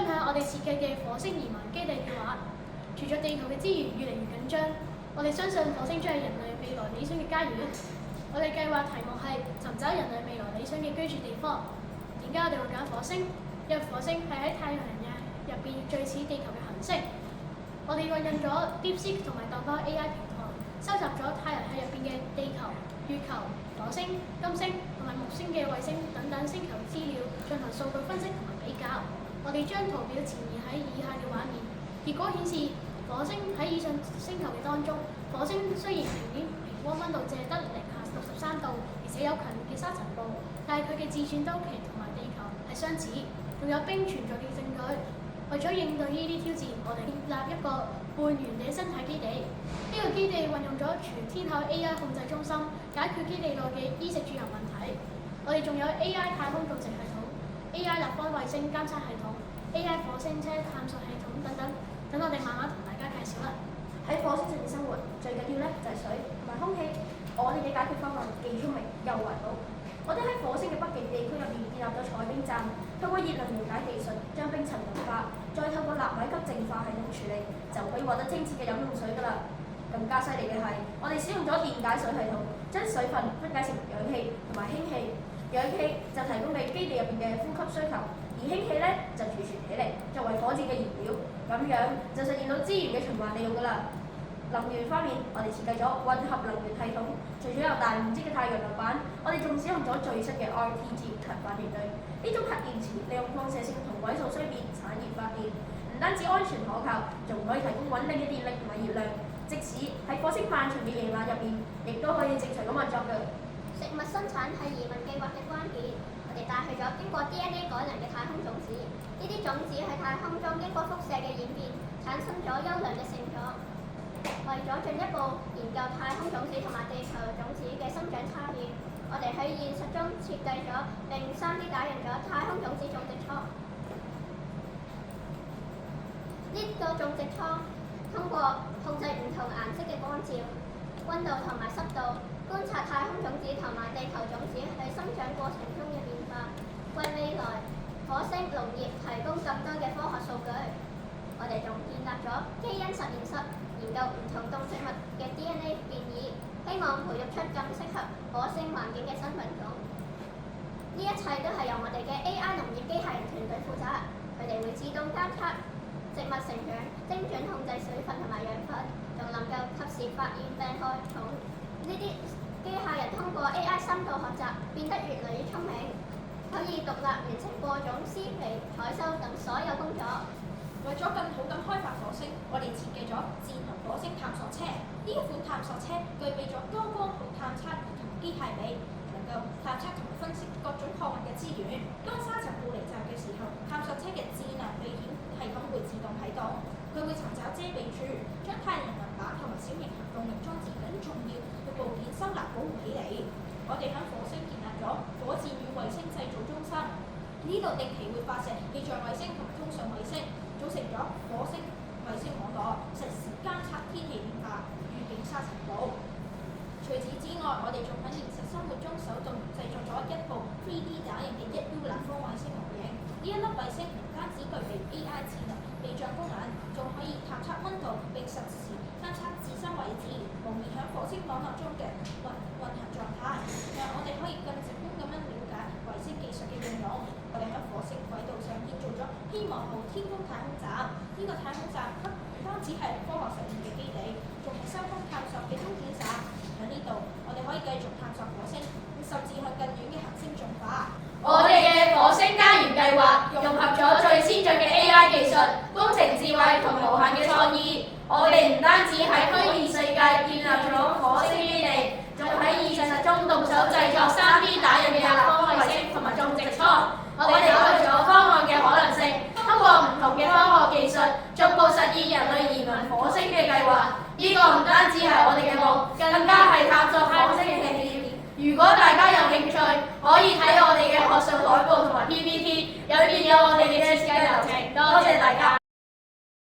分享我哋設計嘅火星移民基地計劃。隨着地球嘅資源越嚟越緊張，我哋相信火星將係人類未來理想嘅家園。我哋計劃題目係尋找人類未來理想嘅居住地方。點解我哋會揀火星？因為火星係喺太陽系入邊最似地球嘅行星。我哋運用咗 DeepSeek 同埋豆包 AI 平台，收集咗太陽系入邊嘅地球、月球、火星、金星同埋木星嘅衛星等等星球資料，進行數據分析同埋比較。我哋將圖表前移喺以下嘅畫面，結果顯示火星喺以上星球嘅當中，火星雖然平均溫度只係得零下63度，而且有強烈嘅沙塵暴，但係佢嘅自轉周期同埋地球係相似，仲有冰存在嘅證據。為咗應對呢啲挑戰，我哋建立一個半圓嘅生態基地。呢個基地運用咗全天候 AI 控制中心，解決基地內嘅衣食住行問題。我哋仲有 AI 太空種植系統、AI 立方衛星監測系統、AI 火星車探索系統等等。等我哋慢慢同大家介紹啦。喺火星上面生活，最緊要咧就係水同埋空氣。我哋嘅解決方案既聰明又環保。我哋喺火星嘅北極地區入面建立咗採冰站，透過熱能溶解技術將冰層融化，再透過納米級淨化系統處理，就可以獲得清澈嘅飲用水㗎啦。更加犀利嘅係，我哋使用咗電解水系統，將水分分解成氧氣同埋氫氣。氧氣就提供俾基地入邊嘅呼吸需求，而氫氣咧就儲存起嚟作為火箭嘅燃料，咁樣就實現到資源嘅循環利用㗎啦。能源方面，我哋設計咗混合能源系統，除咗有大面積嘅太陽能板，我哋仲使用咗最新嘅 RTG 核反應堆。呢種核電池利用放射性同位素衰變產熱發電，唔單止安全可靠，仲可以提供穩定嘅電力同埋熱量，即使喺火星漫長嘅夜晚入面，亦都可以正常咁運作嘅。食物生產係移民計劃嘅關鍵，我哋帶去咗經過 DNA 改良嘅太空種子，呢啲種子喺太空中經過輻射嘅演變，產生咗優良嘅成果。為咗進一步研究太空種子同埋地球種子嘅生長差異，我哋喺現實中設計咗並 3D 打印咗太空種子種植倉。呢個種植倉通過控制唔同顏色嘅光照、溫度同埋濕度，觀察太空種子同埋地球種子喺生長過程中嘅變化，為未來火星農業提供更多嘅科學數據。我哋仲建立咗基因實驗室，研究唔同動植物嘅 DNA 變異，希望培育出更適合火星環境嘅新品種。呢一切都係由我哋嘅 AI 農業機械人團隊負責，佢哋會自動監測植物成長，精準控制水分同埋養分，仲能夠及時發現病害蟲。呢啲機械人通過 AI 深度學習，變得越嚟越聰明，可以獨立完成播種、施肥、採收等所有工作。為咗更好咁開發火星，我哋設計咗智能火星探索車。呢一款探索車具備咗多光譜探測儀同機械臂，能夠探測同分析各種礦物嘅資源。當沙塵暴嚟襲嘅時候，探索車嘅智能避險系統會自動啟動，佢會尋找遮蔽處，將太陽能板同埋小型行動力裝置等重要嘅部件收納保護起嚟。我哋喺火星建立咗火箭與衛星製造中心，呢度定期會發射氣象衛星同埋通訊衛星，組成咗火星衛星網絡，實時監測天氣變化，預警沙塵暴。除此之外，我哋仲喺現實生活中手動製作咗一部 3D 打印嘅1U 立方衛星模型。呢一粒衛星唔單止具備 AI 智能避障功能，仲可以探測溫度並實時監測自身位置，模擬喺火星網絡中嘅運行狀態，讓我哋可以更直觀咁樣了解衛星技術嘅應用。我哋喺火星軌道上建造咗希望號天宮太空站，呢個太空站不單止係科學實驗嘅基地，仲係收工探索嘅終點站。喺呢度，我哋可以繼續探索火星，甚至去更遠嘅行星進化。我哋嘅火星家園計劃融合咗最先進嘅 AI 技術、工程智慧同無限嘅創意。我哋唔單止喺虛擬世界建立咗火星基地，仲喺現實中動手製作 3D 打印嘅立方衛星同埋種植倉。我哋考慮咗方案嘅可能性，通過唔同嘅科學技術，逐步實現人類移民火星嘅計劃。呢個唔單止係我哋嘅夢，更加係探索火星嘅起點。如果大家有興趣，可以睇我哋嘅學術海報同埋 PPT，入邊有我哋嘅設計流程。多謝大家。